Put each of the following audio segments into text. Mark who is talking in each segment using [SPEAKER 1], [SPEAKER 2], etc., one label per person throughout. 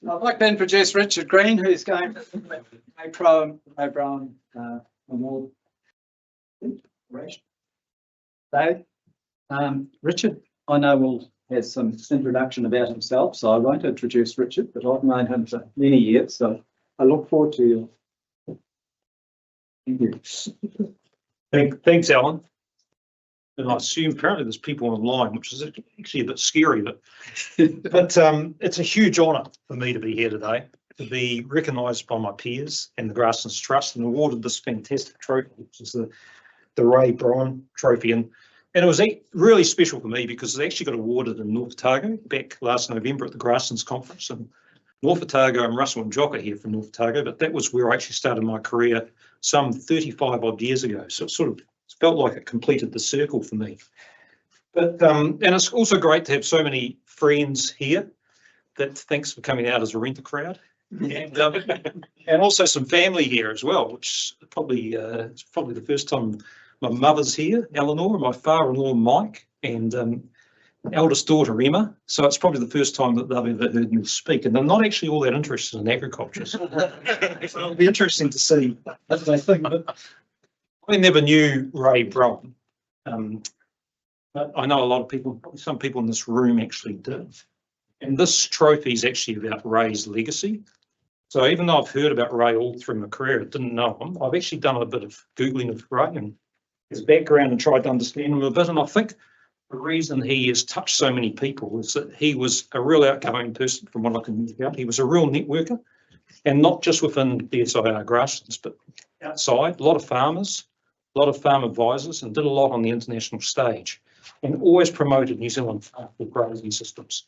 [SPEAKER 1] I'd like to introduce Richard Green, who's going to a Brougham Award. Dave, Richard, I know will has some introduction about himself, so I won't introduce Richard, but I've known him for many years, so I look forward to you. Thank you.
[SPEAKER 2] Thanks, Alan. And I assume apparently there's people online, which is actually a bit scary, but it's a huge honour for me to be here today, to be recognised by my peers and the Grasslands Trust and awarded this fantastic trophy, which is the Ray Brougham Trophy. And it was really special for me because it actually got awarded in North Otago back last November at the Grasslands Conference. And North Otago and Russell and Jock are here from North Otago, but that was where I actually started my career some 35 odd years ago. So it sort of felt like it completed the circle for me. But and it's also great to have so many friends here. That thanks for coming out as a renter crowd, and also some family here as well, which probably it's probably the first time my mother's here, Eleanor, and my father-in-law Mike, and eldest daughter Emma. So it's probably the first time that they've ever heard me speak, and they're not actually all that interested in agriculture. So it'll be interesting to see what they think. But I never knew Ray Brougham, but I know a lot of people, some people in this room actually did. And this trophy is actually about Ray's legacy. So even though I've heard about Ray all through my career, I didn't know him. I've actually done a bit of Googling of Ray and his background and tried to understand him a bit. And I think the reason he has touched so many people is that he was a real outgoing person from what I can make out. He was a real networker, and not just within DSIR Grasslands, but outside, a lot of farmers, a lot of farm advisors, and did a lot on the international stage, and always promoted New Zealand for grazing systems.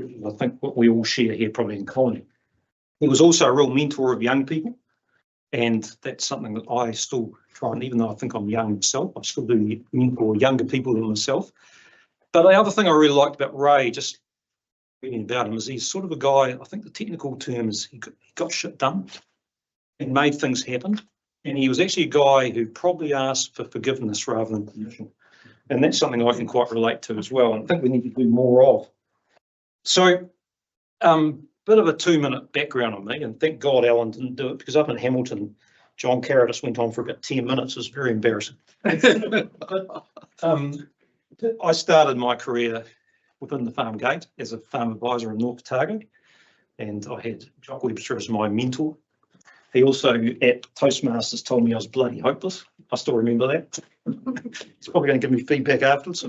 [SPEAKER 2] I think what we all share here probably in common. He was also a real mentor of young people, and that's something that I still try, and even though I think I'm young myself, I still do mentor younger people than myself. But the other thing I really liked about Ray, just reading about him, is he's sort of a guy, I think the technical term is he got shit done and made things happen. And he was actually a guy who probably asked for forgiveness rather than permission. And that's something I can quite relate to as well, and I think we need to do more of. So, bit of a 2-minute background on me, and thank God Alan didn't do it, because up in Hamilton, John Carradis went on for about 10 minutes. It was very embarrassing. But, I started my career within the farm gate as a farm advisor in North Otago, and I had Jock Webster as my mentor. He also at Toastmasters told me I was bloody hopeless. I still remember that. He's probably going to give me feedback afterwards.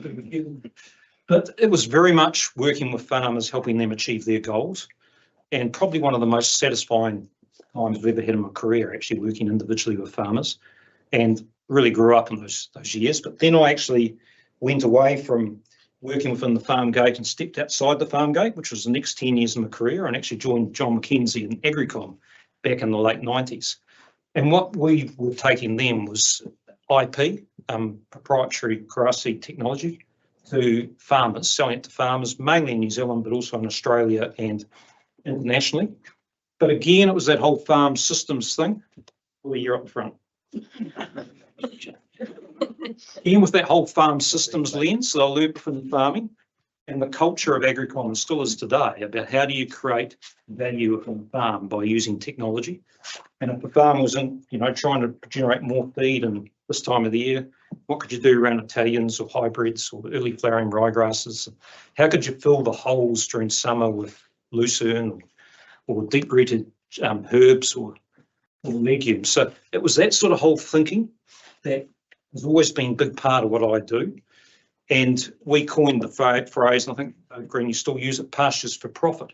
[SPEAKER 2] But it was very much working with farmers, helping them achieve their goals, and probably one of the most satisfying times I've ever had in my career, actually working individually with farmers, and really grew up in those years. But then I actually went away from working within the farm gate and stepped outside the farm gate, which was the next 10 years of my career, and actually joined John McKenzie in Agricom back in the late 90s. And what we were taking then was IP, proprietary grass seed technology, to farmers, selling it to farmers, mainly in New Zealand, but also in Australia and internationally. But again, it was that whole farm systems thing. Well, you're up front. Again, with that whole farm systems lens that I learned from farming, and the culture of Agricom still is today about how do you create value from the farm by using technology. And if the farm was in, trying to generate more feed in this time of the year, what could you do around Italians or hybrids or early flowering ryegrasses? How could you fill the holes during summer with lucerne or deep-rooted herbs or legumes? So it was that sort of whole thinking that has always been a big part of what I do. And we coined the phrase, and I think, Green, you still use it, pastures for profit,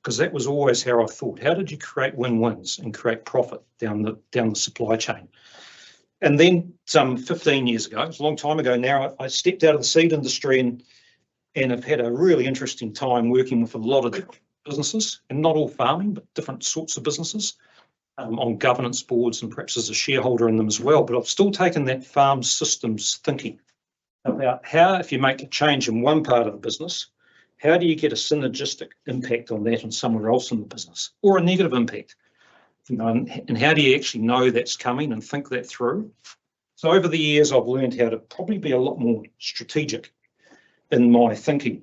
[SPEAKER 2] because that was always how I thought. How did you create win-wins and create profit down the supply chain? And then some 15 years ago, it's a long time ago now, I stepped out of the seed industry and have had a really interesting time working with a lot of different businesses, and not all farming, but different sorts of businesses, on governance boards and perhaps as a shareholder in them as well. But I've still taken that farm systems thinking about how, if you make a change in one part of the business, how do you get a synergistic impact on that and somewhere else in the business, or a negative impact? And how do you actually know that's coming and think that through? So over the years, I've learned how to probably be a lot more strategic in my thinking.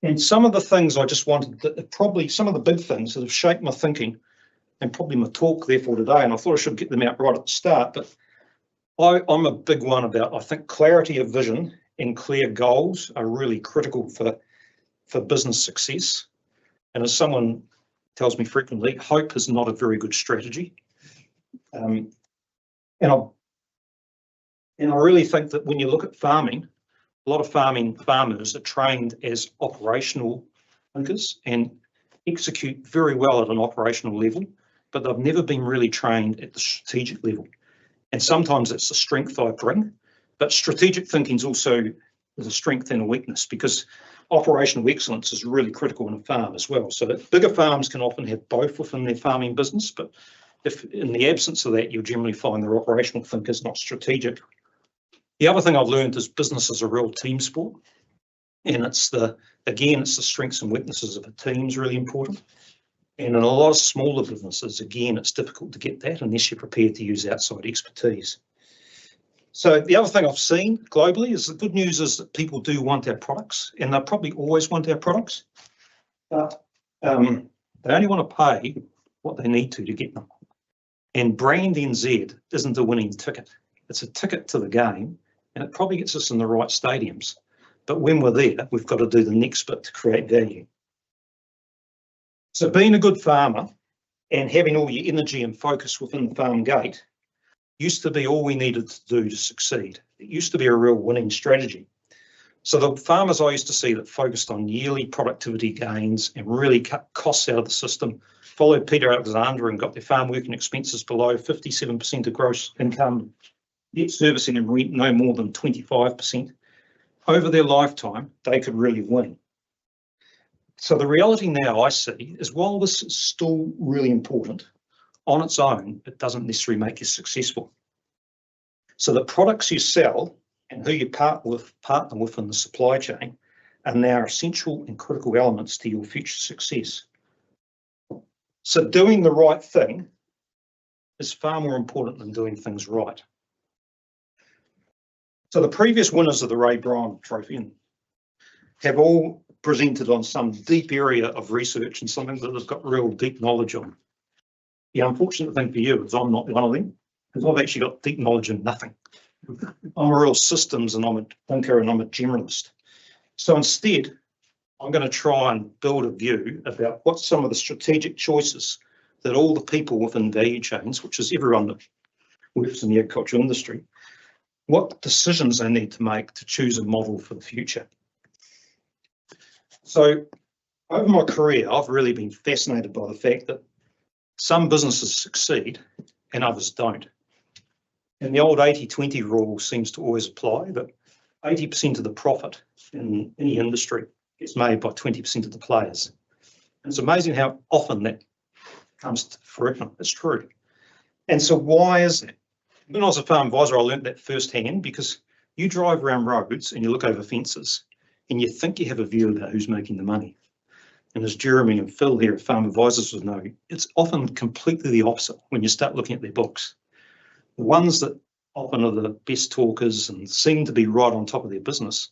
[SPEAKER 2] And some of the things I just wanted, probably some of the big things that have shaped my thinking and probably my talk therefore today, and I thought I should get them out right at the start, but I'm a big one about, I think clarity of vision and clear goals are really critical for business success. And as someone tells me frequently, hope is not a very good strategy. And I really think that when you look at farming, a lot of farmers are trained as operational thinkers and execute very well at an operational level, but they've never been really trained at the strategic level. And sometimes it's a strength I bring, but strategic thinking is also a strength and a weakness, because operational excellence is really critical in a farm as well. So that bigger farms can often have both within their farming business, but if in the absence of that, you'll generally find their operational thinkers not strategic. The other thing I've learned is business is a real team sport, and it's the strengths and weaknesses of a team is really important. And in a lot of smaller businesses, again, it's difficult to get that unless you're prepared to use outside expertise. So the other thing I've seen globally is the good news is that people do want our products, and they'll probably always want our products, but they only want to pay what they need to get them. And brand NZ isn't a winning ticket. It's a ticket to the game, and it probably gets us in the right stadiums. But when we're there, we've got to do the next bit to create value. So being a good farmer and having all your energy and focus within the farm gate used to be all we needed to do to succeed. It used to be a real winning strategy. So the farmers I used to see that focused on yearly productivity gains and really cut costs out of the system followed Peter Alexander and got their farm working expenses below 57% of gross income, debt servicing and rent no more than 25%. Over their lifetime, they could really win. So the reality now I see is while this is still really important, on its own, it doesn't necessarily make you successful. So the products you sell and who you partner with in the supply chain are now essential and critical elements to your future success. So doing the right thing is far more important than doing things right. So the previous winners of the Ray Brougham Trophy have all presented on some deep area of research and something that they've got real deep knowledge on. The unfortunate thing for you is I'm not one of them, because I've actually got deep knowledge in nothing. I'm a real systems and I'm a thinker and I'm a generalist. So instead, I'm going to try and build a view about what some of the strategic choices that all the people within value chains, which is everyone that works in the agricultural industry, what decisions they need to make to choose a model for the future. So over my career, I've really been fascinated by the fact that some businesses succeed and others don't. And the old 80-20 rule seems to always apply, that 80% of the profit in any industry gets made by 20% of the players. And it's amazing how often that comes to fruition. It's true. And so why is that? When I was a farm advisor, I learned that firsthand, because you drive around roads and you look over fences and you think you have a view about who's making the money. And as Jeremy and Phil here at Farm Advisors would know, it's often completely the opposite when you start looking at their books. The ones that often are the best talkers and seem to be right on top of their business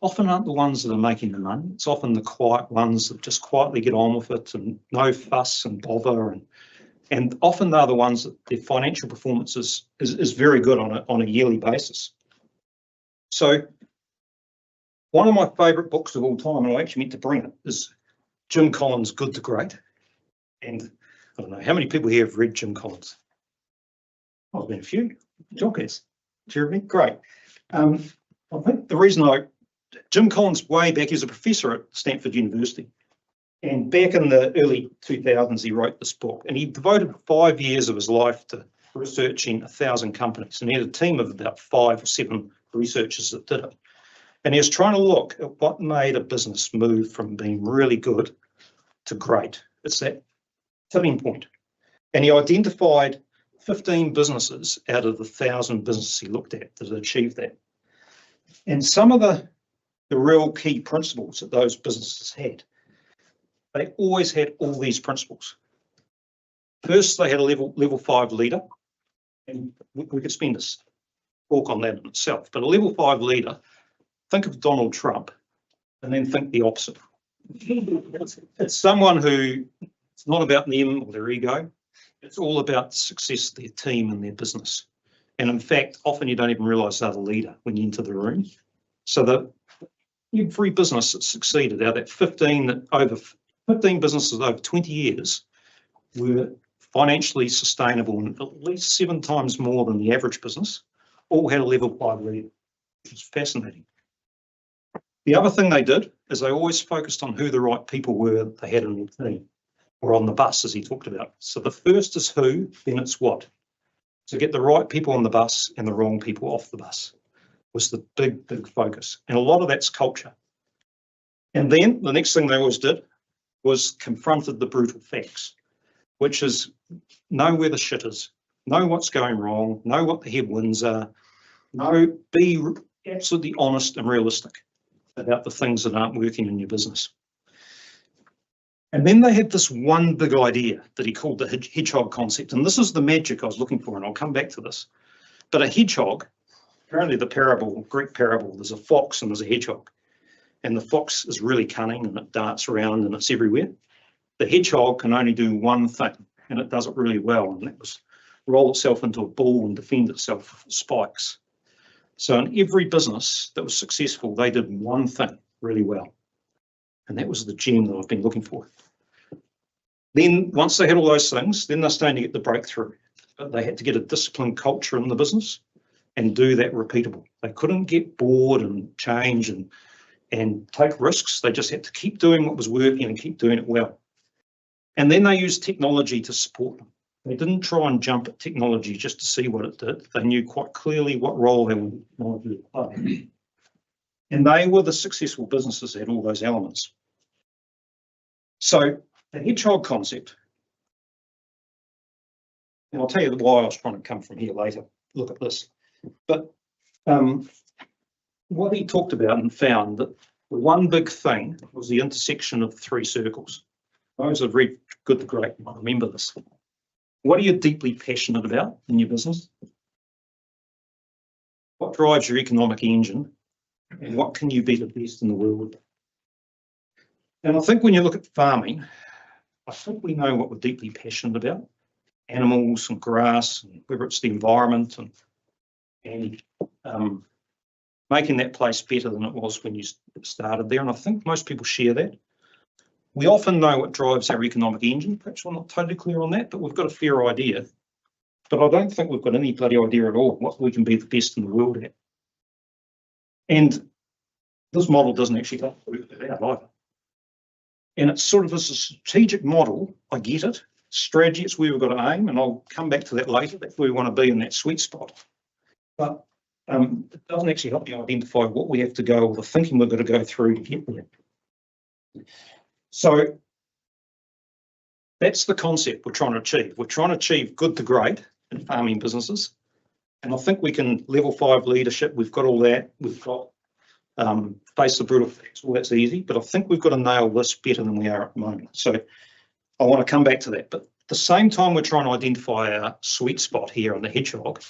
[SPEAKER 2] often aren't the ones that are making the money. It's often the quiet ones that just quietly get on with it and no fuss and bother. And often they're the ones that their financial performance is very good on a yearly basis. So one of my favourite books of all time, and I actually meant to bring it, is Jim Collins' Good to Great. And I don't know, how many people here have read Jim Collins? Oh, there's been a few. Jock has. Jeremy, great. I think the reason Jim Collins, way back, he was a professor at Stanford University. And back in the early 2000s, he wrote this book, and he devoted 5 years of his life to researching 1,000 companies. And he had a team of about 5 or 7 researchers that did it. And he was trying to look at what made a business move from being really good to great. It's that tipping point. And he identified 15 businesses out of the 1,000 businesses he looked at that had achieved that. And some of the real key principles that those businesses had, they always had all these principles. First, they had a level 5 leader, and we could spend a talk on that in itself, but a level 5 leader, think of Donald Trump, and then think the opposite. It's someone who, it's not about them or their ego. It's all about the success of their team and their business. And in fact, often you don't even realise they're the leader when you enter the room. So that every business that succeeded, out of that 15 businesses over 20 years were financially sustainable and at least 7 times more than the average business, all had a level 5 leader, which is fascinating. The other thing they did is they always focused on who the right people were they had in their team, or on the bus, as he talked about. So the first is who, then it's what. To get the right people on the bus and the wrong people off the bus was the big, big focus. And a lot of that's culture. And then the next thing they always did was confronted the brutal facts, which is know where the shit is, know what's going wrong, know what the headwinds are, be absolutely honest and realistic about the things that aren't working in your business. And then they had this one big idea that he called the hedgehog concept. And this is the magic I was looking for, and I'll come back to this. But a hedgehog, apparently the parable, Greek parable, there's a fox and there's a hedgehog. And the fox is really cunning and it darts around and it's everywhere. The hedgehog can only do one thing, and it does it really well, and that was roll itself into a ball and defend itself with spikes. So in every business that was successful, they did one thing really well. And that was the gem that I've been looking for. Then once they had all those things, then they're starting to get the breakthrough. But they had to get a disciplined culture in the business and do that repeatable. They couldn't get bored and change and take risks. They just had to keep doing what was working and keep doing it well. And then they used technology to support them. They didn't try and jump at technology just to see what it did. They knew quite clearly what role they wanted to play. And they were the successful businesses that had all those elements. So the hedgehog concept, and I'll tell you why I was trying to come from here later, look at this. But what he talked about and found that the one big thing was the intersection of the 3 circles. Those that have read Good to Great might remember this. What are you deeply passionate about in your business? What drives your economic engine? And what can you be the best in the world? And I think when you look at farming, I think we know what we're deeply passionate about. Animals and grass, and whether it's the environment and making that place better than it was when you started there. And I think most people share that. We often know what drives our economic engine. Perhaps we're not totally clear on that, but we've got a fair idea. But I don't think we've got any bloody idea at all what we can be the best in the world at. And this model doesn't actually work that out either. And it's sort of a strategic model. I get it. Strategy, it's where we've got to aim, and I'll come back to that later. That's where we want to be in that sweet spot. But it doesn't actually help you identify what we have to go, or the thinking we've got to go through to get there. So that's the concept we're trying to achieve. We're trying to achieve good to great in farming businesses. And I think we can level 5 leadership. We've got all that. We've got face the brutal facts. Well, that's easy. But I think we've got to nail this better than we are at the moment. So I want to come back to that. But at the same time, we're trying to identify our sweet spot here on the hedgehog.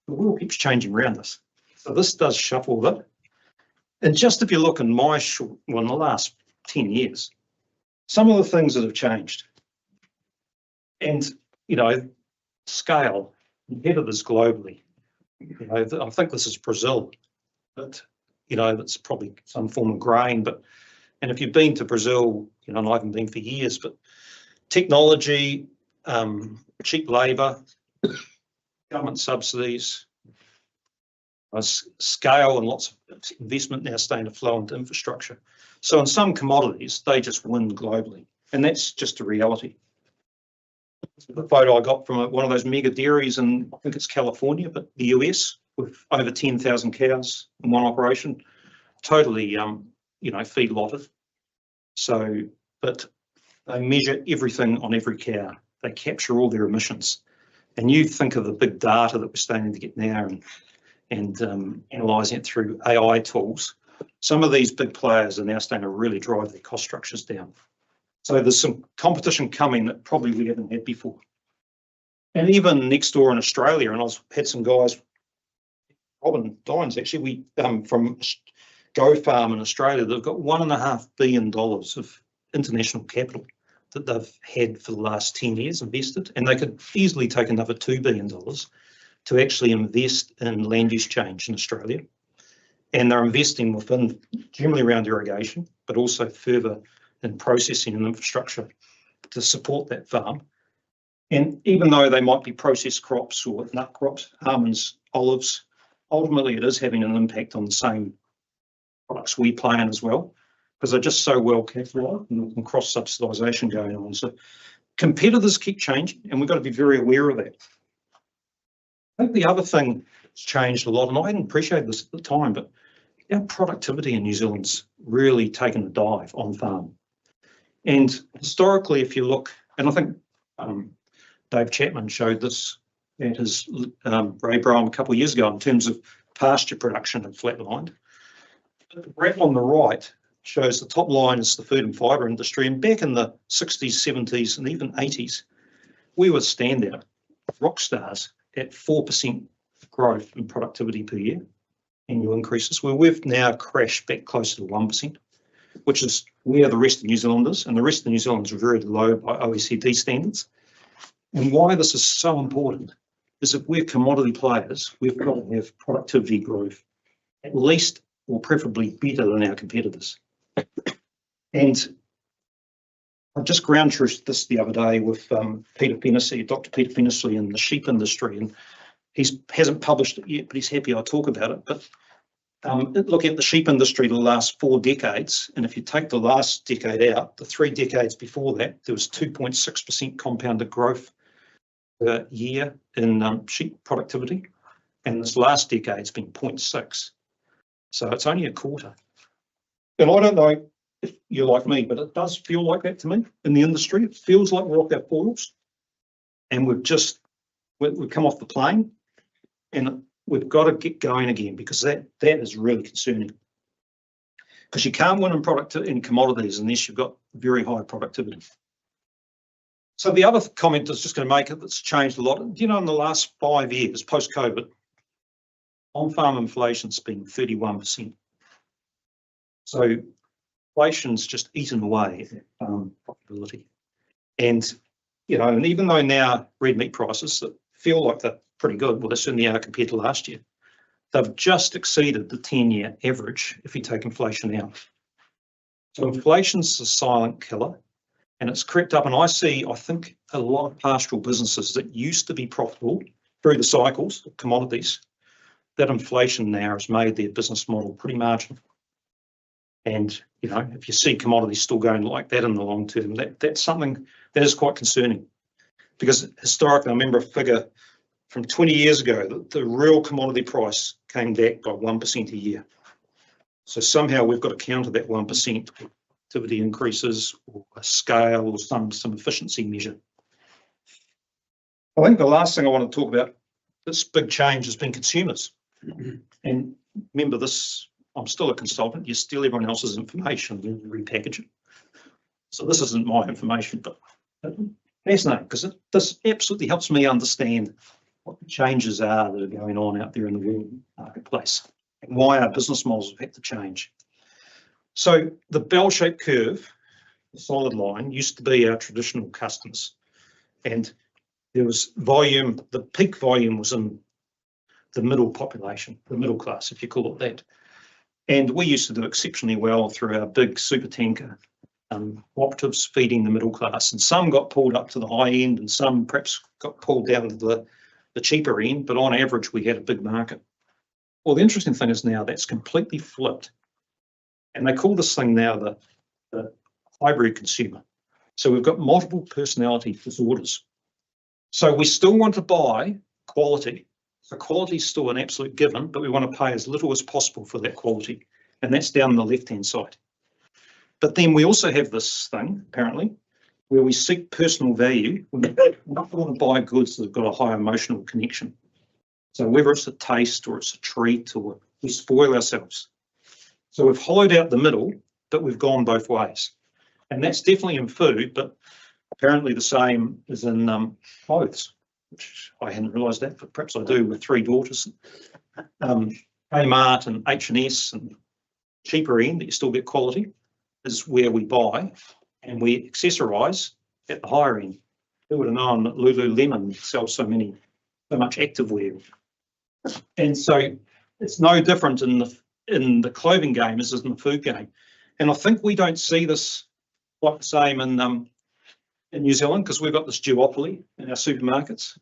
[SPEAKER 2] The world keeps changing around us. So this does shuffle a bit. And just if you look in my short, well, in the last 10 years, some of the things that have changed. And, you know, scale, competitors globally. You know, I think this is Brazil, but, you know, that's probably some form of grain. But, and if you've been to Brazil, you know, and I haven't been for years, but technology, cheap labour, government subsidies, scale, and lots of investment now starting to flow into infrastructure. So in some commodities, they just win globally, and that's just a reality. The photo I got from one of those mega dairies in, I think it's California, but the US, with over 10,000 cows in one operation, totally, you know, feedlotted. So, but they measure everything on every cow. They capture all their emissions. And you think of the big data that we're starting to get now and analysing it through AI tools. Some of these big players are now starting to really drive their cost structures down. So there's some competition coming that probably we haven't had before. And even next door in Australia, and I've had some guys, Robin Dines actually, from Go Farm in Australia, they've got $1.5 billion of international capital that they've had for the last 10 years invested, and they could easily take another $2 billion to actually invest in land use change in Australia. And they're investing within, generally around irrigation, but also further in processing and infrastructure to support that farm. And even though they might be processed crops or nut crops, almonds, olives, ultimately it is having an impact on the same products we play in as well, because they're just so well capitalised and cross subsidisation going on. So competitors keep changing, and we've got to be very aware of that. I think the other thing that's changed a lot, and I hadn't appreciated this at the time, but our productivity in New Zealand's really taken a dive on farm. And historically, if you look, and I think Dave Chapman showed this at his Ray Brougham a couple of years ago in terms of pasture production had flatlined. The graph on the right shows the top line is the food and fibre industry, and back in the 60s, 70s and even 80s, we were standout rock stars at 4% growth in productivity per year, annual increases, where we've now crashed back closer to 1%, which is where the rest of New Zealand is, and the rest of New Zealand is very low by OECD standards. And why this is so important is if we're commodity players, we've got to have productivity growth at least or preferably better than our competitors. And I just ground truthed this the other day with Peter Fennessy, Dr. Peter Fennessy in the sheep industry, and he hasn't published it yet, but he's happy I talk about it. But look at the sheep industry the last 4 decades, and if you take the last decade out, the 3 decades before that, there was 2.6% compounded growth per year in sheep productivity, and this last decade's been 0.6. So it's only a quarter. And I don't know if you're like me, but it does feel like that to me in the industry. It feels like we're off our foils, and we've come off the plane, and we've got to get going again, because that is really concerning. Because you can't win in commodities unless you've got very high productivity. So the other comment I was just going to make, that's changed a lot, in the last 5 years post-COVID, on-farm inflation's been 31%. So inflation's just eaten away at profitability. And, and even though now red meat prices that feel like they're pretty good, well, they certainly are compared to last year, they've just exceeded the 10-year average if you take inflation out. So inflation's a silent killer, and it's crept up. And I think a lot of pastoral businesses that used to be profitable through the cycles of commodities, that inflation now has made their business model pretty marginal. And, if you see commodities still going like that in the long term, that's something that is quite concerning. Because historically, I remember a figure from 20 years ago that the real commodity price came back by 1% a year. So somehow we've got to counter that 1% activity increases or a scale or some efficiency measure. I think the last thing I want to talk about, this big change, has been consumers. And remember this, I'm still a consultant. You steal everyone else's information and you repackage it. So this isn't my information, but fascinating, because this absolutely helps me understand what the changes are that are going on out there in the world marketplace and why our business models have had to change. So the bell-shaped curve, the solid line, used to be our traditional customers, and there was volume. The peak volume was in the middle population, the middle class, if you call it that. And we used to do exceptionally well through our big super tanker cooperatives feeding the middle class, and some got pulled up to the high end and some perhaps got pulled down to the cheaper end, but on average we had a big market. Well, the interesting thing is now that's completely flipped, and they call this thing now the hybrid consumer. So we've got multiple personality disorders. So we still want to buy quality. So quality is still an absolute given, but we want to pay as little as possible for that quality, and that's down the left-hand side. But then we also have this thing, apparently, where we seek personal value. We don't want to buy goods that have got a high emotional connection. So whether it's a taste or it's a treat, or we spoil ourselves. So we've hollowed out the middle, but we've gone both ways. And that's definitely in food, but apparently the same is in clothes, which I hadn't realised that, but perhaps I do with 3 daughters. Kmart and H&S and cheaper end that you still get quality is where we buy, and we accessorise at the higher end. Who would have known that Lululemon sells so much activewear? And so it's no different in the clothing game as in the food game. And I think we don't see this quite the same in New Zealand, because we've got this duopoly in our supermarkets.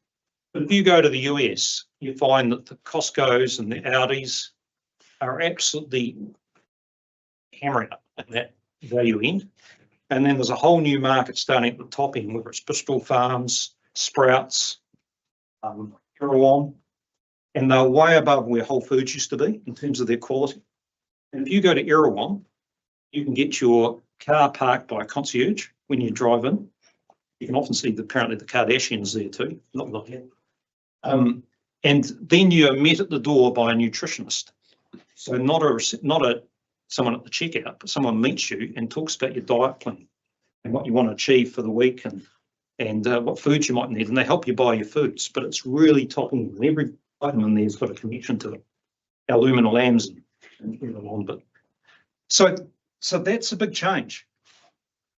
[SPEAKER 2] But if you go to the US, you find that the Costco's and the Audis are absolutely hammering it at that value end. And then there's a whole new market starting at the top end, whether it's Bristol Farms, Sprouts, Erewhon, and they're way above where Whole Foods used to be in terms of their quality. And if you go to Erewhon, you can get your car parked by a concierge when you drive in. You can often see apparently the Kardashians there too, not like that. And then you are met at the door by a nutritionist. So not someone at the checkout, but someone meets you and talks about your diet plan and what you want to achieve for the week and what foods you might need, and they help you buy your foods. But it's really top end. Every item in there's got a connection to it. Our luminal lambs and everyone. But so that's a big change.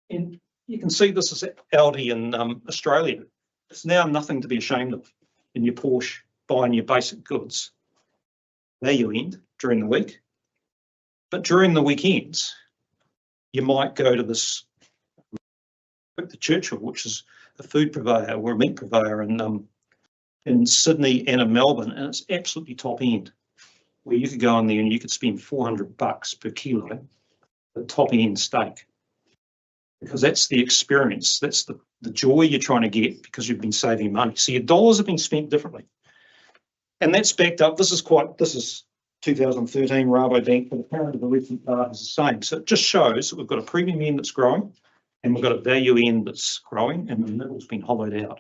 [SPEAKER 2] And you can see this is Aldi in Australia. It's now nothing to be ashamed of in your Porsche, buying your basic goods. Value end during the week. But during the weekends, you might go to the Churchill, which is a food purveyor or a meat purveyor in Sydney and in Melbourne, and it's absolutely top end, where you could go in there and you could spend $400 per kilo for top end steak, because that's the experience, that's the joy you're trying to get because you've been saving money. So your dollars have been spent differently, and that's backed up. This is 2013 Rabobank, but apparently the recent data is the same. So it just shows that we've got a premium end that's growing, and we've got a value end that's growing, and the middle's been hollowed out.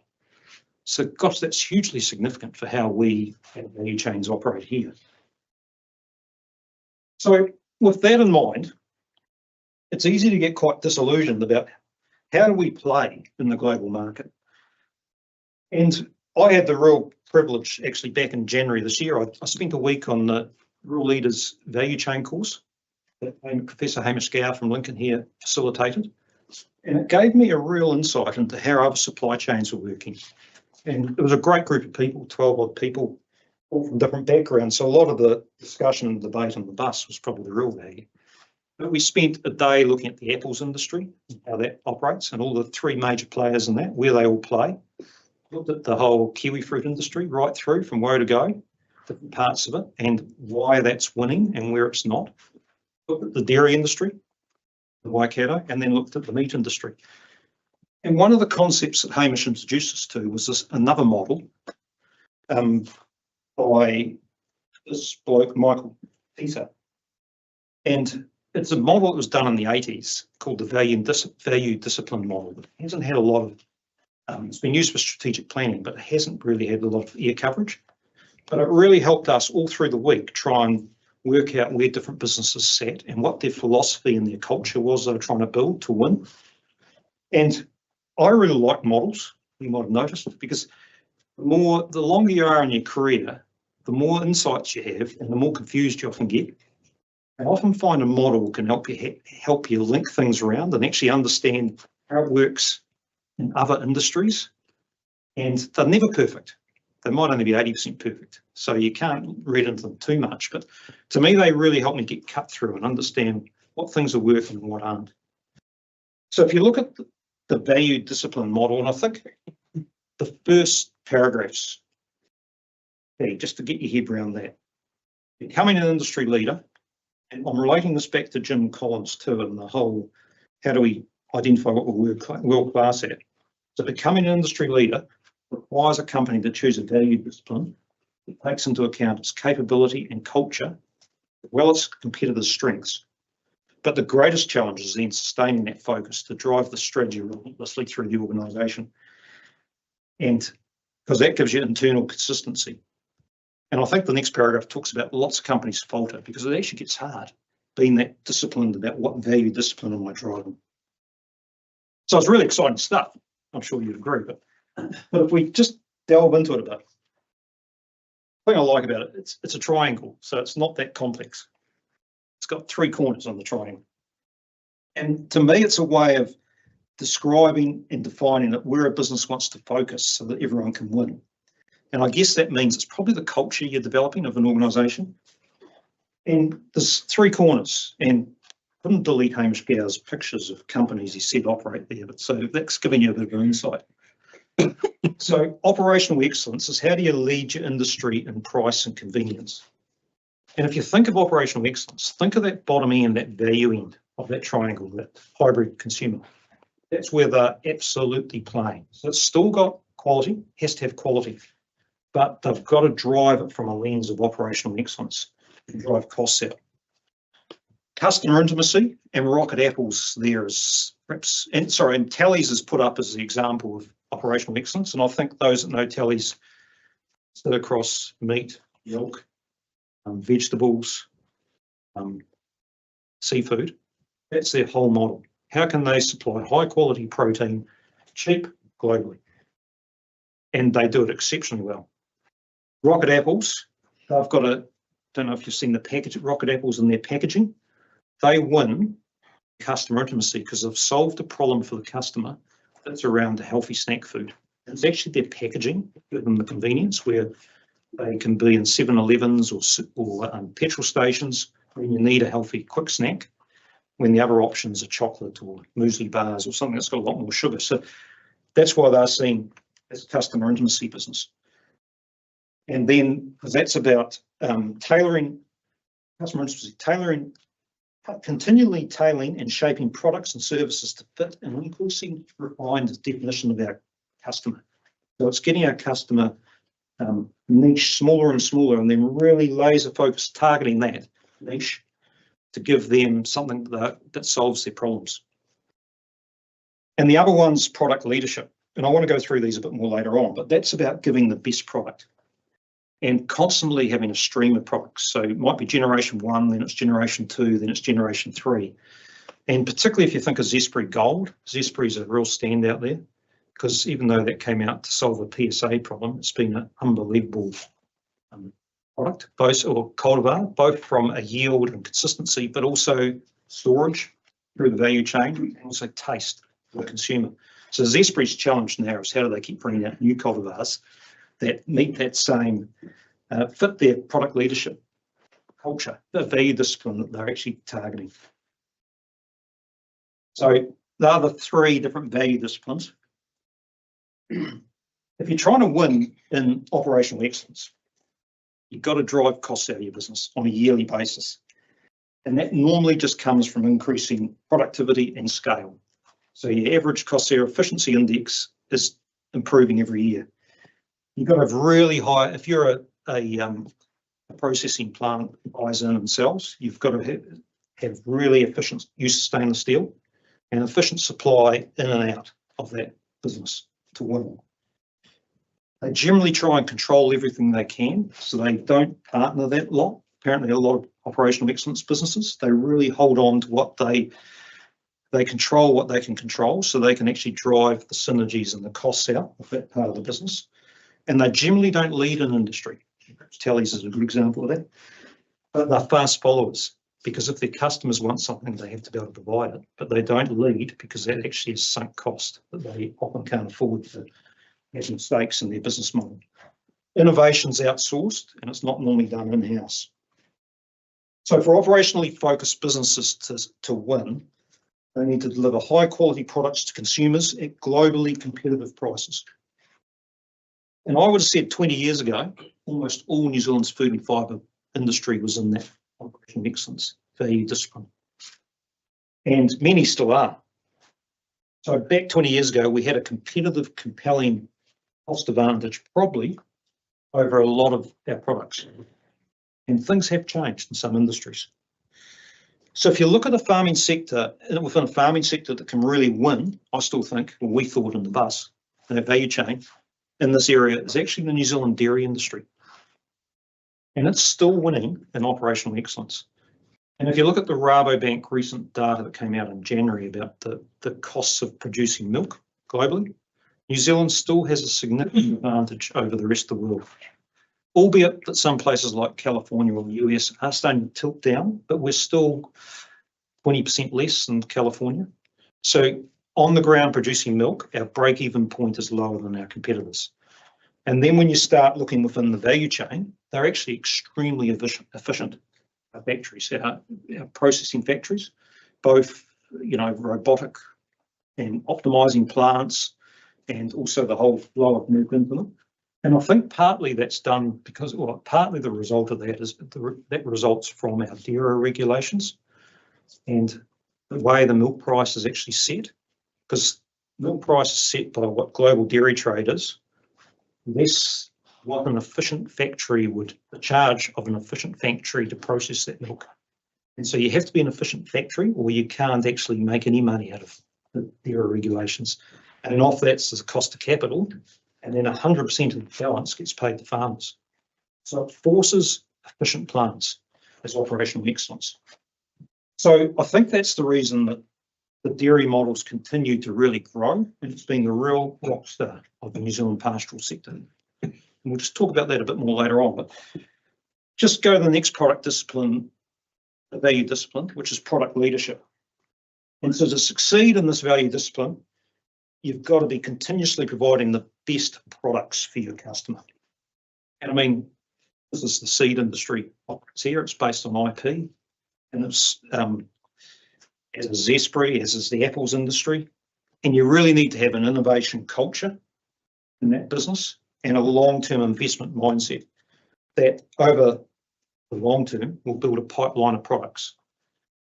[SPEAKER 2] So, gosh, that's hugely significant for how we have value chains operate here. So, with that in mind, it's easy to get quite disillusioned about how do we play in the global market. And I had the real privilege, actually, back in January this year, I spent a week on the Real Leaders Value Chain course that Professor Hamish Gower from Lincoln here facilitated. And it gave me a real insight into how other supply chains were working. And it was a great group of people, 12 odd people, all from different backgrounds. So a lot of the discussion and debate on the bus was probably the real value. But we spent a day looking at the apples industry, how that operates, and all the three major players in that, where they all play. Looked at the whole kiwi fruit industry right through from woe to go, different parts of it, and why that's winning and where it's not. Looked at the dairy industry, the Waikato, and then looked at the meat industry. And one of the concepts that Hamish introduced us to was another model by this bloke, Michael Peter. And it's a model that was done in the 80s called the value discipline model. It hasn't had a lot of, it's been used for strategic planning, but it hasn't really had a lot of air coverage. But it really helped us all through the week try and work out where different businesses sat and what their philosophy and their culture was they were trying to build to win. And I really like models, you might have noticed, because the longer you are in your career, the more insights you have and the more confused you often get. I often find a model can help you link things around and actually understand how it works in other industries. And they're never perfect. They might only be 80% perfect. So you can't read into them too much. But to me, they really help me get cut through and understand what things are working and what aren't. So if you look at the value discipline model, and I think the first paragraphs, just to get your head around that, becoming an industry leader, and I'm relating this back to Jim Collins too, and the whole, how do we identify what we're world class at? So becoming an industry leader requires a company to choose a value discipline that takes into account its capability and culture, as well as competitors' strengths. But the greatest challenge is then sustaining that focus to drive the strategy relentlessly through the organisation. And because that gives you internal consistency. And I think the next paragraph talks about lots of companies falter because it actually gets hard being that disciplined about what value discipline am I driving. So it's really exciting stuff. I'm sure you'd agree, but if we just delve into it a bit, the thing I like about it, it's a triangle, so it's not that complex. It's got three corners on the triangle. And to me, it's a way of describing and defining that where a business wants to focus so that everyone can win. And I guess that means it's probably the culture you're developing of an organisation. And there's three corners, and I couldn't delete Hamish Gower's pictures of companies he said operate there, but so that's giving you a bit of insight. So operational excellence is how do you lead your industry in price and convenience? And if you think of operational excellence, think of that bottom end, that value end of that triangle, that hybrid consumer. That's where they're absolutely playing. So it's still got quality, has to have quality, but they've got to drive it from a lens of operational excellence and drive costs out. Customer intimacy, and Rocket Apples there is perhaps, and Tallies is put up as the example of operational excellence. And I think those that know Tallies sit across meat, milk, vegetables, seafood. That's their whole model. How can they supply high quality protein, cheap globally? And they do it exceptionally well. Rocket Apples, they've got a, don't know if you've seen the package, Rocket Apples in their packaging. They win customer intimacy because they've solved a problem for the customer that's around the healthy snack food. It's actually their packaging, give them the convenience where they can be in 7-Elevens or petrol stations when you need a healthy quick snack, when the other options are chocolate or muesli bars or something that's got a lot more sugar. So that's why they're seen as a customer intimacy business. And then, because that's about tailoring, customer intimacy, continually tailoring and shaping products and services to fit an increasingly refined definition of our customer. So it's getting our customer niche smaller and smaller, and then really laser focused targeting that niche to give them something that solves their problems. And the other one's product leadership. And I want to go through these a bit more later on, but that's about giving the best product and constantly having a stream of products. So it might be generation 1, then it's generation 2, then it's generation 3. And particularly if you think of Zespri Gold, Zespri is a real standout there, because even though that came out to solve a PSA problem, it's been an unbelievable product, or cultivar, both from a yield and consistency, but also storage through the value chain, and also taste for the consumer. So Zespri's challenge now is how do they keep bringing out new cultivars that meet that same, fit their product leadership culture, the value discipline that they're actually targeting. So there are the three different value disciplines. If you're trying to win in operational excellence, you've got to drive costs out of your business on a yearly basis. And that normally just comes from increasing productivity and scale. So your average cost area efficiency index is improving every year. You've got to have really high, if you're a processing plant that buys in and sells, you've got to have really efficient use of stainless steel and efficient supply in and out of that business to win. They generally try and control everything they can, so they don't partner that lot. Apparently a lot of operational excellence businesses, they really hold on to what they control what they can control, so they can actually drive the synergies and the costs out of that part of the business. And they generally don't lead an industry. Tallies is a good example of that. But they're fast followers, because if their customers want something, they have to be able to provide it. But they don't lead because that actually is sunk cost that they often can't afford to have mistakes in their business model. Innovation's outsourced, and it's not normally done in-house. So for operationally focused businesses to win, they need to deliver high quality products to consumers at globally competitive prices. And I would have said 20 years ago, almost all New Zealand's food and fibre industry was in that operational excellence value discipline. And many still are. So back 20 years ago, we had a competitive, compelling cost advantage probably over a lot of our products. And things have changed in some industries. So if you look at the farming sector, within a farming sector that can really win, I still think, well, we thought in the bus, in our value chain, in this area is actually the New Zealand dairy industry. And it's still winning in operational excellence. And if you look at the Rabobank recent data that came out in January about the costs of producing milk globally, New Zealand still has a significant advantage over the rest of the world. albeit that some places like California or the US are starting to tilt down, but we're still 20% less than California. So on the ground producing milk, our break-even point is lower than our competitors. And then when you start looking within the value chain, they're actually extremely efficient factories, our processing factories, both, robotic and optimizing plants, and also the whole flow of milk into them. And I think partly that's done because, or partly the result of that is that results from our dairy regulations and the way the milk price is actually set, because milk price is set by what global dairy trade is, less what an efficient factory would, the charge of an efficient factory to process that milk. And so you have to be an efficient factory or you can't actually make any money out of the dairy regulations. And off that's the cost of capital, and then 100% of the balance gets paid to farmers. So it forces efficient plants as operational excellence. So I think that's the reason that the dairy models continue to really grow, and it's been the real rock star of the New Zealand pastoral sector. And we'll just talk about that a bit more later on, but just go to the next product discipline, the value discipline, which is product leadership. And so to succeed in this value discipline, you've got to be continuously providing the best products for your customer. And I mean, this is the seed industry here. It's based on IP, and it's as is Zespri, as is the apples industry. And you really need to have an innovation culture in that business and a long-term investment mindset that over the long term will build a pipeline of products.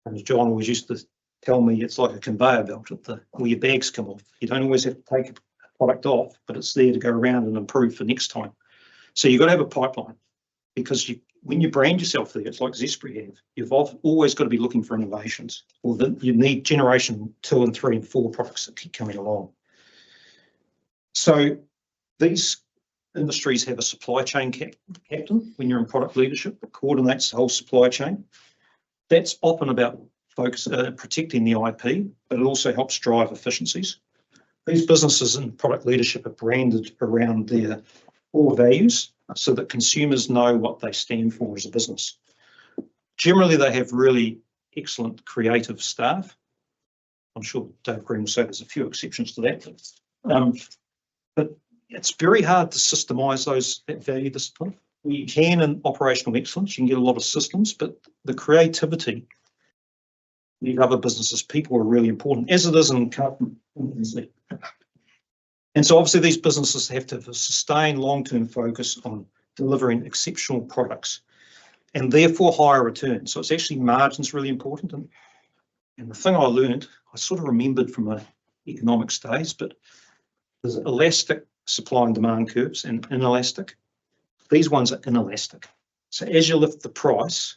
[SPEAKER 2] And as John always used to tell me, it's like a conveyor belt where your bags come off. You don't always have to take a product off, but it's there to go around and improve for next time. So you've got to have a pipeline, because when you brand yourself there, it's like Zespri have, you've always got to be looking for innovations, or you need generation 2 and 3 and 4 products that keep coming along. So these industries have a supply chain captain when you're in product leadership that coordinates the whole supply chain. That's often about protecting the IP, but it also helps drive efficiencies. These businesses in product leadership are branded around their core values so that consumers know what they stand for as a business. Generally, they have really excellent creative staff. I'm sure Dave Green will say there's a few exceptions to that. But it's very hard to systemise that value discipline. You can in operational excellence, you can get a lot of systems, but the creativity, these other businesses, people are really important, as it is in carbon. And so obviously these businesses have to have a sustained long-term focus on delivering exceptional products and therefore higher returns. So it's actually margins really important. And the thing I learned, I sort of remembered from my economics days, but there's elastic supply and demand curves and inelastic. These ones are inelastic. So as you lift the price,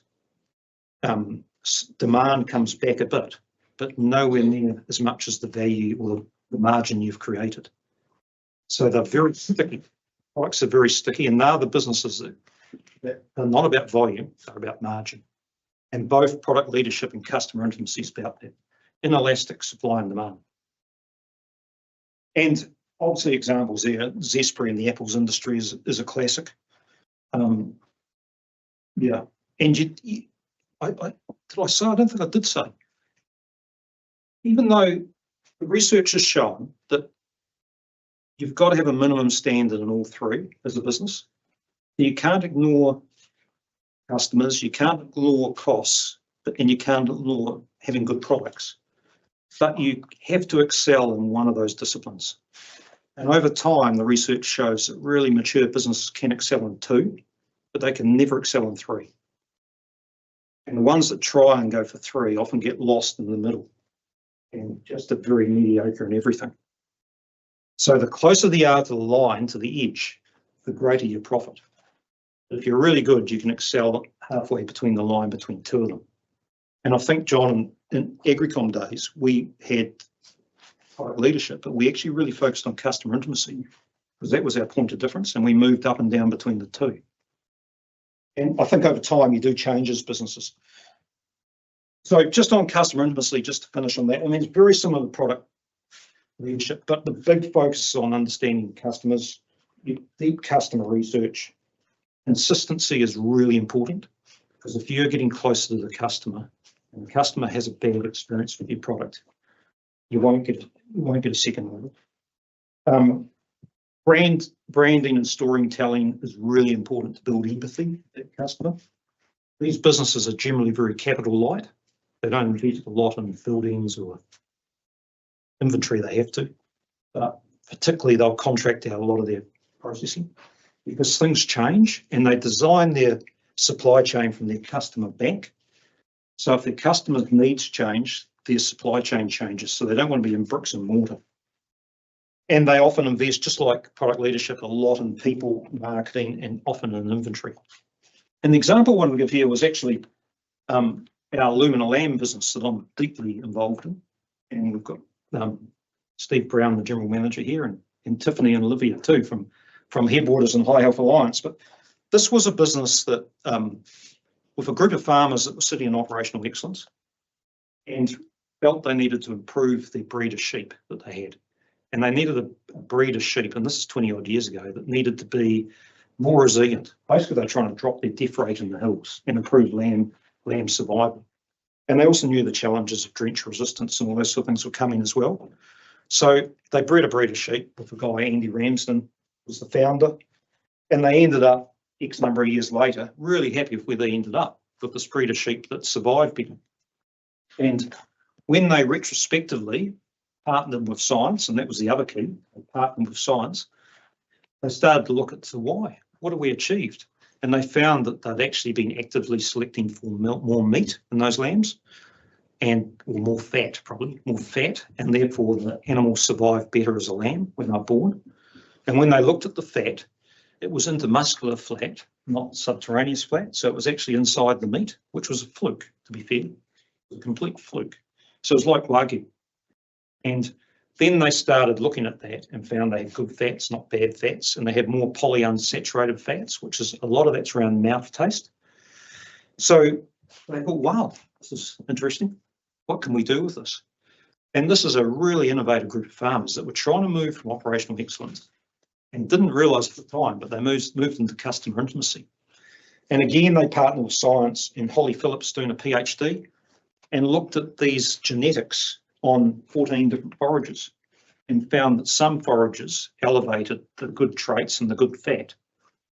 [SPEAKER 2] demand comes back a bit, but nowhere near as much as the value or the margin you've created. So they're very sticky. Products are very sticky, and they're the businesses that are not about volume, they're about margin. And both product leadership and customer intimacy is about that inelastic supply and demand. And obviously examples there, Zespri in the apples industry is a classic. Yeah, and did I say? I don't think I did say. Even though the research has shown that you've got to have a minimum standard in all three as a business, you can't ignore customers, you can't ignore costs, and you can't ignore having good products. But you have to excel in one of those disciplines. And over time, the research shows that really mature businesses can excel in 2, but they can never excel in 3. And the ones that try and go for 3 often get lost in the middle and just are very mediocre in everything. So the closer they are to the line, to the edge, the greater your profit. If you're really good, you can excel halfway between the line between 2 of them. And I think, John, in Agricom days, we had product leadership, but we actually really focused on customer intimacy because that was our point of difference, and we moved up and down between the 2. And I think over time you do change as businesses. So just on customer intimacy, just to finish on that, I mean, it's very similar to product leadership, but the big focus is on understanding customers, deep customer research, Consistency is really important, because if you're getting closer to the customer and the customer has a bad experience with your product, you won't get a second one. Branding and storytelling is really important to build empathy with that customer. These businesses are generally very capital light. They don't invest a lot in buildings or inventory. They have to, but particularly they'll contract out a lot of their processing, because things change and they design their supply chain from their customer bank. So if their customers' needs change, their supply chain changes. So they don't want to be in bricks and mortar. And they often invest, just like product leadership, a lot in people, marketing, and often in inventory. And the example I want to give here was actually our alumina lamb business that I'm deeply involved in. And we've got Steve Brown, the general manager here, and Tiffany and Olivia too from Headwaters and High Health Alliance. But this was a business that, with a group of farmers that were sitting in operational excellence and felt they needed to improve their breed of sheep that they had. And they needed a breed of sheep, and this is 20 odd years ago, that needed to be more resilient. Basically, they're trying to drop their death rate in the hills and improve lamb survival. And they also knew the challenges of drench resistance and all those sort of things were coming as well. So they bred a breed of sheep with a guy, Andy Ramsden, was the founder, and they ended up, X number of years later, really happy with where they ended up with this breed of sheep that survived better. And when they retrospectively partnered with science, and that was the other key, they partnered with science, they started to look at why. What have we achieved? And they found that they'd actually been actively selecting for more meat in those lambs, or more fat, and therefore the animals survived better as a lamb when they're born. And when they looked at the fat, it was intermuscular fat, not subterraneous fat. So it was actually inside the meat, which was a fluke, to be fair. It was a complete fluke. So it was like Wagyu. And then they started looking at that and found they had good fats, not bad fats, and they had more polyunsaturated fats, which is a lot of that's around mouth taste. So they thought, wow, this is interesting. What can we do with this? And this is a really innovative group of farmers that were trying to move from operational excellence and didn't realise at the time, but they moved into customer intimacy. And again, they partnered with science, and Holly Phillips doing a PhD, and looked at these genetics on 14 different forages and found that some forages elevated the good traits and the good fat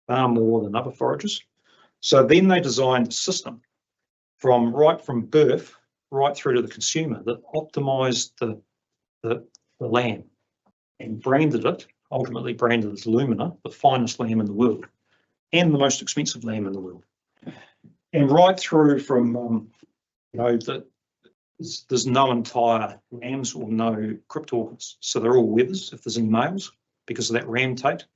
[SPEAKER 2] far more than other forages. So then they designed a system right from birth right through to the consumer that optimised the lamb and ultimately branded as Lumina, the finest lamb in the world and the most expensive lamb in the world. And right through from, there's no entire lambs or no cryptorchis, so they're all wethers if there's any males because of that ram taint.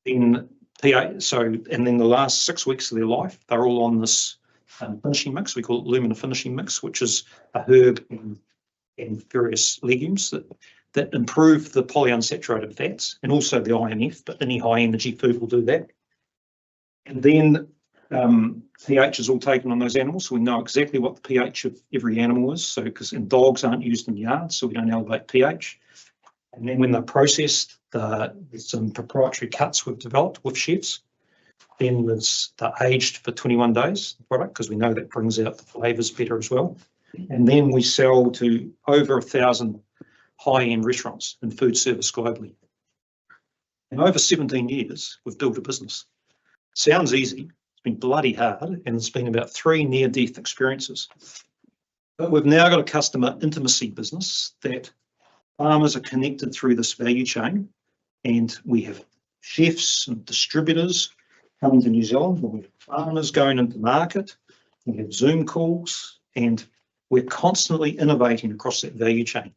[SPEAKER 2] Then and then the last 6 weeks of their life, they're all on this finishing mix. We call it Lumina finishing mix, which is a herb and various legumes that improve the polyunsaturated fats and also the IMF, but any high energy food will do that. And then pH is all taken on those animals, so we know exactly what the pH of every animal is. So, and dogs aren't used in yards, so we don't elevate pH. And then when they're processed, there's some proprietary cuts we've developed with chefs. Then they're aged for 21 days, the product, because we know that brings out the flavours better as well. And then we sell to over 1,000 high-end restaurants and food service globally. In over 17 years, we've built a business. Sounds easy. Been bloody hard, and it's been about 3 near-death experiences. But we've now got a customer intimacy business that farmers are connected through this value chain, and we have chefs and distributors coming to New Zealand, we have farmers going into market, we have Zoom calls, and we're constantly innovating across that value chain.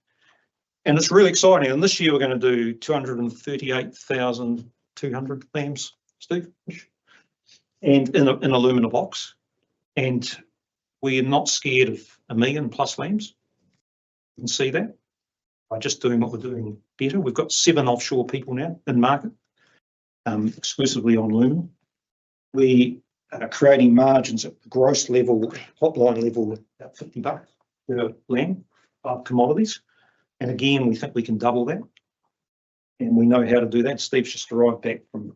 [SPEAKER 2] And it's really exciting, and this year we're going to do 238,200 lambs, Steve, and in a Lumina box, and we are not scared of 1 million plus lambs. You can see that by just doing what we're doing better. We've got 7 offshore people now in market, exclusively on Lumina. We are creating margins at the gross level, top line level, about $50 per lamb of commodities. And again, we think we can double that, and we know how to do that. Steve's just arrived back from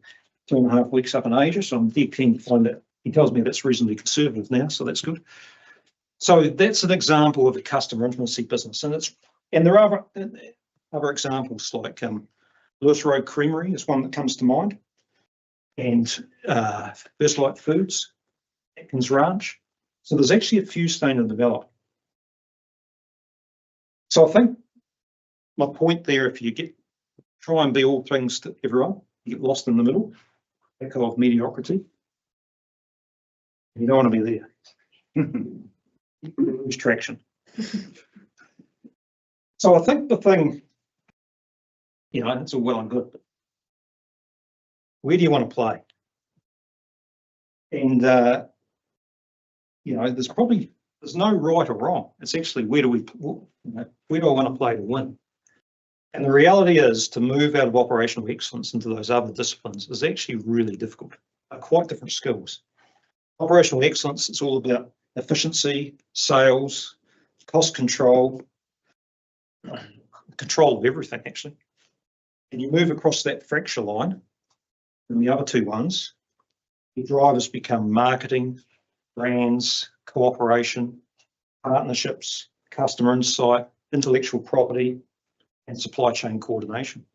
[SPEAKER 2] 2.5 weeks up in Asia, so I'm deep keen to find that. He tells me that's reasonably conservative now, so that's good. So that's an example of a customer intimacy business, and there are other examples like Lewis Road Creamery is one that comes to mind, and First Light Foods, Atkins Ranch. So there's actually a few starting to develop. So I think my point there, if you try and be all things to everyone, you get lost in the middle, that kind of mediocrity. You don't want to be there. Lose traction. So I think the thing, it's all well and good, but where do you want to play? And, there's no right or wrong. It's actually where do I want to play to win? And the reality is to move out of operational excellence into those other disciplines is actually really difficult. They're quite different skills. Operational excellence, it's all about efficiency, sales, cost control, control of everything actually. And you move across that fracture line, and the other two ones, your drivers become marketing, brands, cooperation, partnerships, customer insight, intellectual property, and supply chain coordination.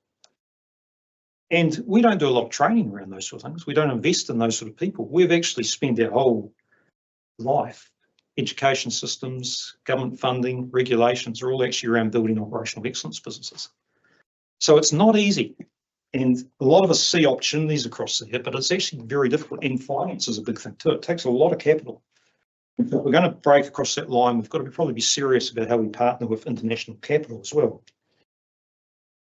[SPEAKER 2] And we don't do a lot of training around those sort of things. We don't invest in those sort of people. We've actually spent our whole life, education systems, government funding, regulations are all actually around building operational excellence businesses. So it's not easy. And a lot of us see opportunities across there, but it's actually very difficult. And finance is a big thing too. It takes a lot of capital. If we're going to break across that line, we've got to probably be serious about how we partner with international capital as well.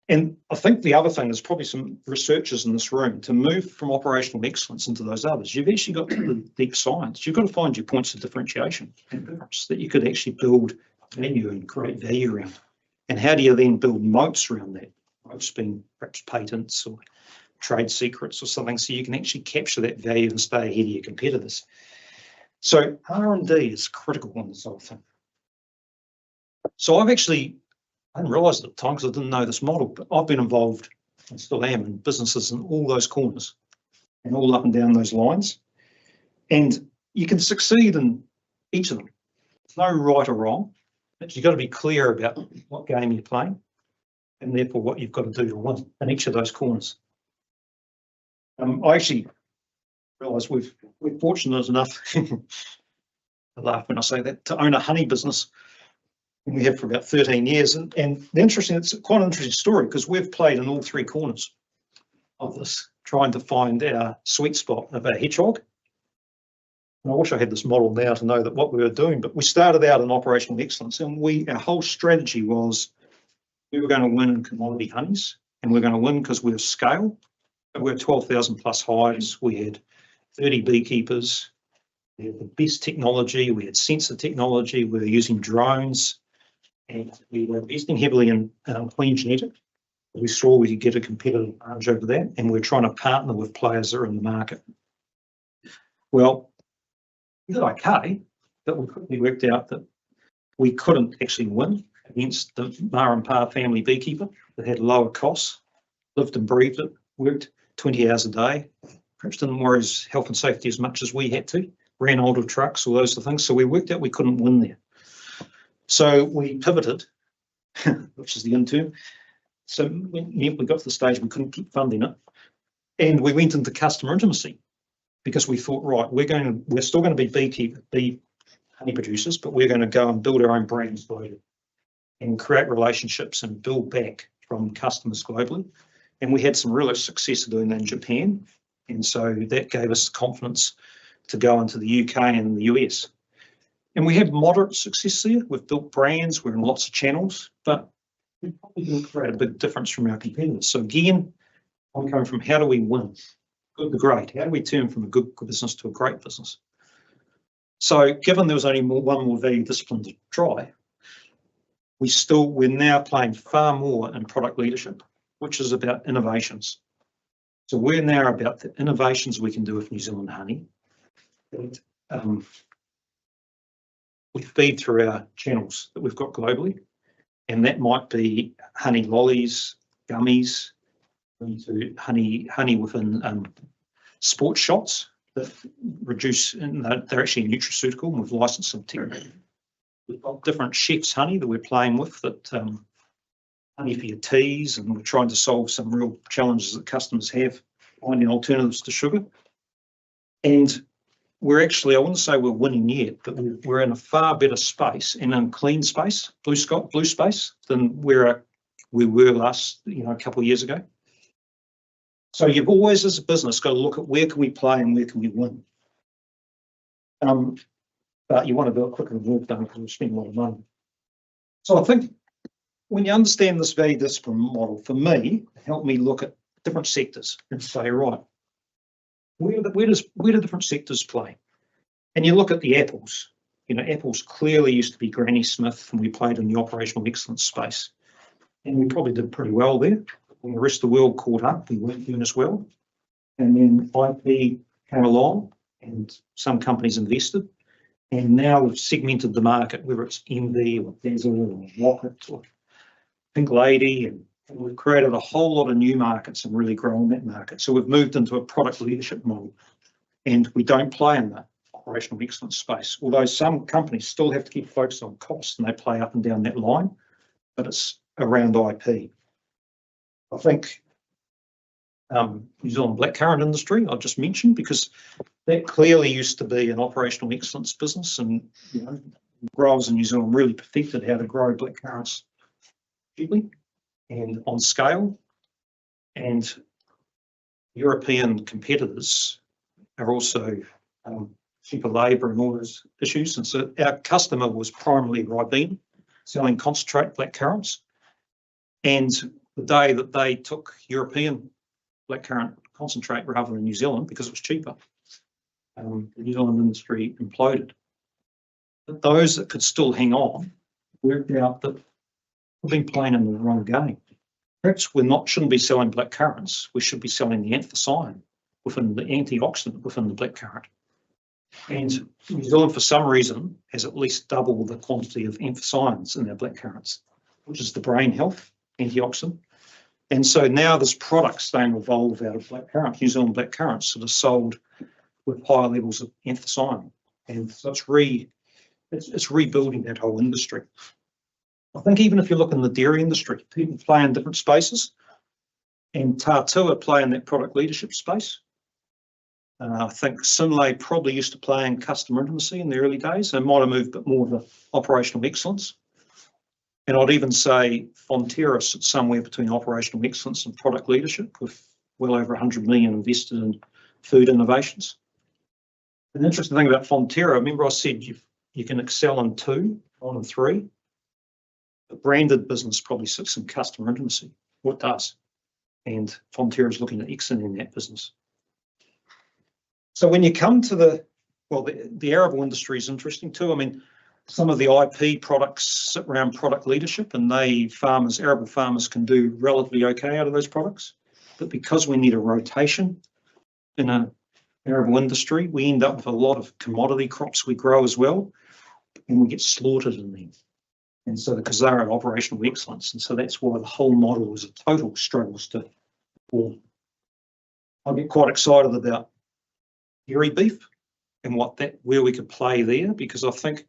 [SPEAKER 2] And I think the other thing is probably some researchers in this room to move from operational excellence into those others. You've actually got to the deep science. You've got to find your points of differentiation and difference that you could actually build value and create value around. And how do you then build moats around that? Moats being perhaps patents or trade secrets or something, so you can actually capture that value and stay ahead of your competitors. So R&D is critical on this whole thing. So I didn't realise at the time because I didn't know this model, but I've been involved and still am in businesses in all those corners and all up and down those lines. And you can succeed in each of them. There's no right or wrong, but you've got to be clear about what game you're playing and therefore what you've got to do to win in each of those corners. I actually realise we're fortunate enough, I laugh when I say that, to own a honey business. We have for about 13 years. And it's quite an interesting story because we've played in all three corners of this, trying to find our sweet spot of our hedgehog. And I wish I had this model now to know that what we were doing, but we started out in operational excellence and our whole strategy was we were going to win in commodity honeys, and we're going to win because we're scale. We're 12,000 plus hives. We had 30 beekeepers. We had the best technology. We had sensor technology. We were using drones. And we were investing heavily in clean genetics. We saw we could get a competitive advantage over that, and we're trying to partner with players that are in the market. Well, we did okay, but we quickly worked out that we couldn't actually win against the Ma and Pa family beekeeper that had lower costs, lived and breathed it, worked 20 hours a day, perhaps didn't worry his health and safety as much as we had to, ran older trucks, all those sort of things. So we worked out we couldn't win there. So we pivoted, which is the intern. So we got to the stage we couldn't keep funding it, and we went into customer intimacy because we thought, right, we're still going to be honey producers, but we're going to go and build our own brands globally and create relationships and build back from customers globally. And we had some real success doing that in Japan, and so that gave us confidence to go into the UK and the US. And we have moderate success there. We've built brands, we're in lots of channels, but we probably didn't create a big difference from our competitors. So again, I'm coming from how do we win? Good to great. How do we turn from a good business to a great business? So given there was only one more value discipline to try, we're now playing far more in product leadership, which is about innovations. So we're now about the innovations we can do with New Zealand honey. And, we feed through our channels that we've got globally, and that might be honey lollies, gummies, into honey within sports shots that reduce, and they're actually a nutraceutical, and we've licensed some technology. We've got different chef's honey that we're playing with, that honey for your teas, and we're trying to solve some real challenges that customers have finding alternatives to sugar. And we're actually, I wouldn't say we're winning yet, but we're in a far better space and in clean space, blue space, than where we were last, a couple of years ago. So you've always, as a business, got to look at where can we play and where can we win. But you want to do it quicker than we've done because we spend a lot of money. So I think when you understand this value discipline model, for me, it helped me look at different sectors and say, right, where do different sectors play? And you look at the apples. Apples clearly used to be Granny Smith, and we played in the operational excellence space. And we probably did pretty well there. When the rest of the world caught up, we weren't doing as well. And then IP came along, and some companies invested. And now we've segmented the market, whether it's MV or Dazzle or Rocket or Pink Lady, and we've created a whole lot of new markets and really grown that market. So we've moved into a product leadership model, and we don't play in that operational excellence space, although some companies still have to keep focused on cost and they play up and down that line, but it's around IP. I think New Zealand blackcurrant industry, I've just mentioned, because that clearly used to be an operational excellence business, and growers in New Zealand really perfected how to grow blackcurrants cheaply and on scale. And European competitors are also cheaper labour and all those issues. And so our customer was primarily Ribena, selling concentrate blackcurrants. And the day that they took European blackcurrant concentrate rather than New Zealand, because it was cheaper, the New Zealand industry imploded. But those that could still hang on worked out that we've been playing in the wrong game. Perhaps shouldn't be selling blackcurrants. We should be selling the anthocyan within the antioxidant within the blackcurrant. And New Zealand, for some reason, has at least double the quantity of anthocyans in their blackcurrants, which is the brain health antioxidant. And so now there's products starting to evolve out of blackcurrant, New Zealand blackcurrants, that are sold with higher levels of anthocyan. And so it's rebuilding that whole industry. I think even if you look in the dairy industry, people play in different spaces, and Tatua play in that product leadership space. I think Synlait probably used to play in customer intimacy in the early days. They might have moved a bit more to operational excellence. And I'd even say Fonterra sits somewhere between operational excellence and product leadership, with well over 100 million invested in food innovations. An interesting thing about Fonterra, remember I said you can excel in 2, 1 and 3. The branded business probably sits in customer intimacy. What does? And Fonterra is looking at excellence in that business. So when you come to the arable industry is interesting too. I mean, some of the IP products sit around product leadership, and arable farmers can do relatively okay out of those products. But because we need a rotation in an arable industry, we end up with a lot of commodity crops we grow as well, and we get slaughtered in them. And so because they're at operational excellence, and so that's why the whole model as a total struggles to perform. I get quite excited about dairy beef and where we could play there, because I think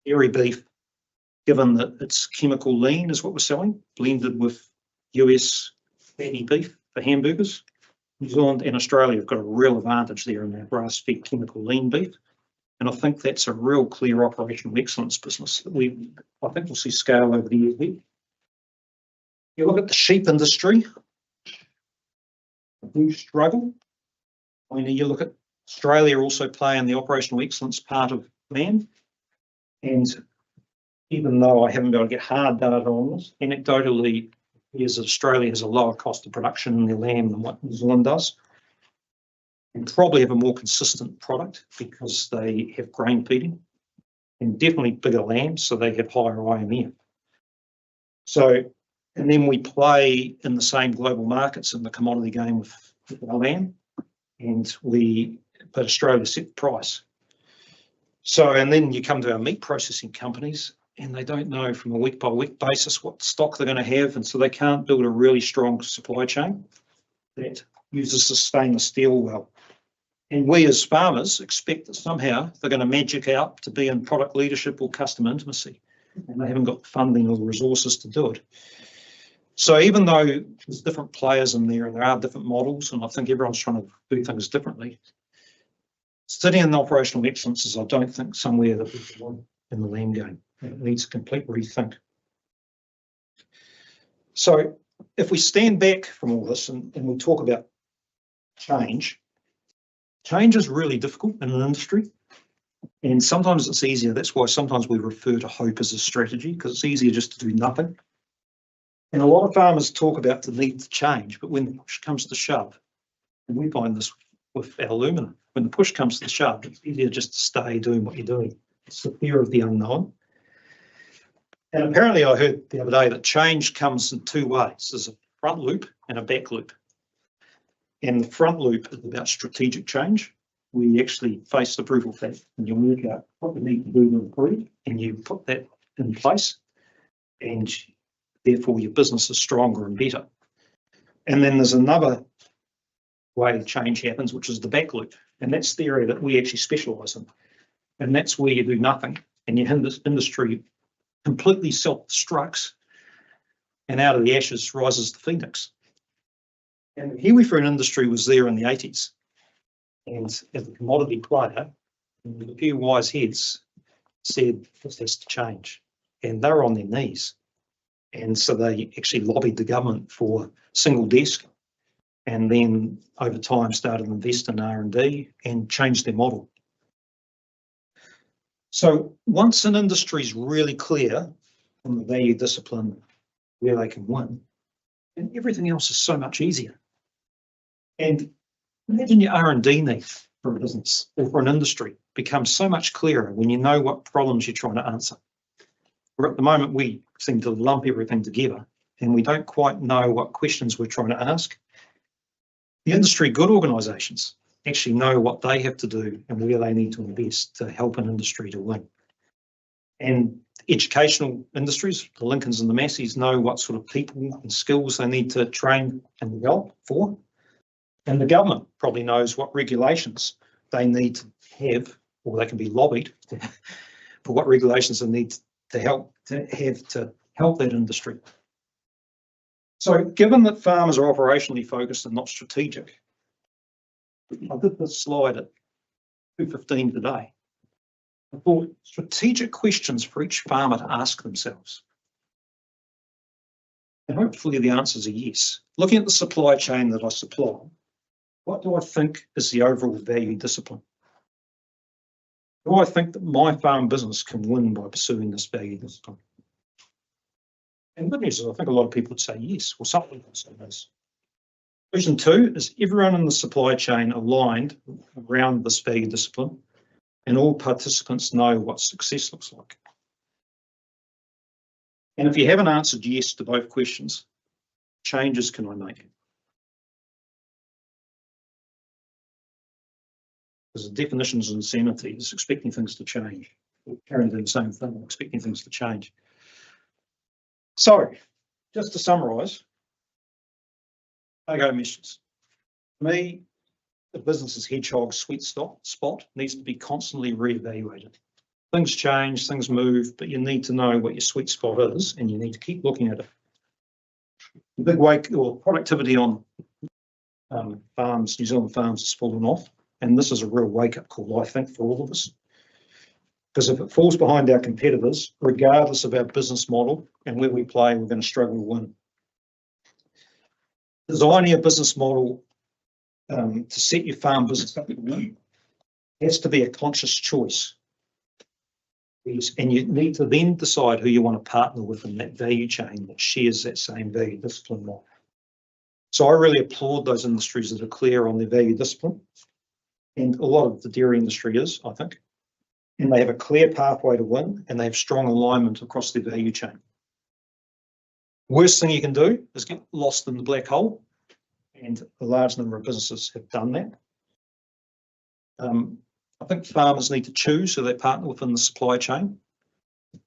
[SPEAKER 2] dairy beef, given that it's chemical lean is what we're selling, blended with US fatty beef for hamburgers, New Zealand and Australia have got a real advantage there in their grass-fed chemical lean beef. And I think that's a real clear operational excellence business that I think we'll see scale over the years. You look at the sheep industry, we struggle. I mean, you look at Australia also playing the operational excellence part of land. And even though I haven't been able to get hard data on this, anecdotally, Australia has a lower cost of production in their lamb than what New Zealand does. And probably have a more consistent product because they have grain feeding and definitely bigger lambs, so they have higher IMF. So, and then we play in the same global markets in the commodity game with our lamb, but Australia set the price. So, and then you come to our meat processing companies, and they don't know from a week by week basis what stock they're going to have, and so they can't build a really strong supply chain that uses the stainless steel well. And we as farmers expect that somehow they're going to magic out to be in product leadership or customer intimacy, and they haven't got the funding or the resources to do it. So even though there's different players in there and there are different models, and I think everyone's trying to do things differently, sitting in operational excellence is, I don't think, somewhere that we belong in the land game. It needs a complete rethink. So if we stand back from all this and we talk about change, change is really difficult in an industry, and sometimes it's easier. That's why sometimes we refer to hope as a strategy, because it's easier just to do nothing. And a lot of farmers talk about the need to change, but when the push comes to shove, and we find this with our alumina, when the push comes to shove, it's easier just to stay doing what you're doing. It's the fear of the unknown. And apparently I heard the other day that change comes in two ways. There's a front loop and a back loop. And the front loop is about strategic change. We actually face the proof of that, and you work out what you need to do to improve, and you put that in place, and therefore your business is stronger and better. And then there's another way change happens, which is the back loop, and that's the area that we actually specialise in. And that's where you do nothing, and your industry completely self-destructs, and out of the ashes rises the phoenix. And the kiwi fruit industry was there in the 80s. And as a commodity player, a few wise heads said this has to change. And they were on their knees. And so they actually lobbied the government for single desk, and then over time started to invest in R&D and changed their model. So once an industry is really clear on the value discipline where they can win, and everything else is so much easier. And imagine your R&D needs for a business or for an industry becomes so much clearer when you know what problems you're trying to answer. Where at the moment we seem to lump everything together and we don't quite know what questions we're trying to ask. The industry good organisations actually know what they have to do and where they need to invest to help an industry to win. And educational industries, the Lincolns and the Masseys, know what sort of people and skills they need to train and develop for. And the government probably knows what regulations they need to have, or they can be lobbied for what regulations they need to help that industry. So given that farmers are operationally focused and not strategic, I did this slide at 2:15 today. I thought strategic questions for each farmer to ask themselves. And hopefully the answers are yes. Looking at the supply chain that I supply, what do I think is the overall value discipline? Do I think that my farm business can win by pursuing this value discipline? And good news is I think a lot of people would say yes, or some people would say yes. Question 2, is everyone in the supply chain aligned around this value discipline, and all participants know what success looks like? And if you haven't answered yes to both questions, changes can I make? Because the definitions of insanity is expecting things to change. Carrying the same thing, expecting things to change. So, just to summarise, take-home messages. For me, the business's hedgehog sweet spot needs to be constantly reevaluated. Things change, things move, but you need to know what your sweet spot is, and you need to keep looking at it. The big wake or productivity on farms, New Zealand farms, has fallen off. And this is a real wake-up call, I think, for all of us. Because if it falls behind our competitors, regardless of our business model and where we play, we're going to struggle to win. Designing a business model to set your farm business up to win has to be a conscious choice. And you need to then decide who you want to partner with in that value chain that shares that same value discipline model. So I really applaud those industries that are clear on their value discipline. And a lot of the dairy industry is, I think. And they have a clear pathway to win, and they have strong alignment across their value chain. Worst thing you can do is get lost in the black hole, and a large number of businesses have done that. I think farmers need to choose who they partner within the supply chain.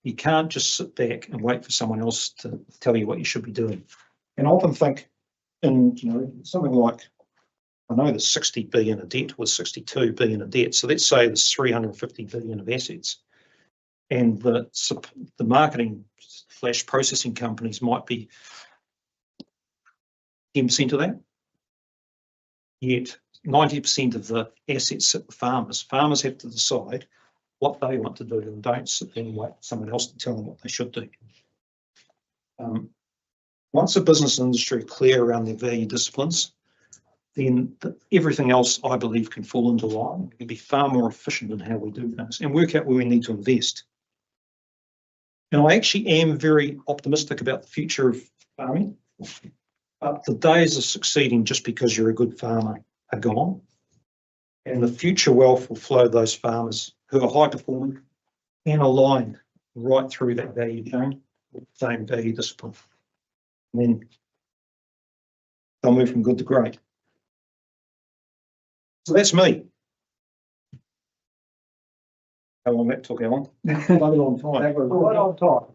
[SPEAKER 2] You can't just sit back and wait for someone else to tell you what you should be doing. And I often think in something like I know there's 60 billion of debt with 62 billion of debt. So let's say there's 350 billion of assets. And the marketing / processing companies might be 10% of that. Yet 90% of the assets sit with farmers. Farmers have to decide what they want to do and don't sit there and wait for someone else to tell them what they should do. Once a business and industry are clear around their value disciplines, then everything else, I believe, can fall into line. We can be far more efficient in how we do things and work out where we need to invest. And I actually am very optimistic about the future of farming. But the days of succeeding just because you're a good farmer are gone. And the future wealth will flow to those farmers who are high performing and aligned right through that value chain with the same value discipline. And then they'll move from good to great. So that's me. How long that took, Alan? Quite a long time.
[SPEAKER 1] Right on time.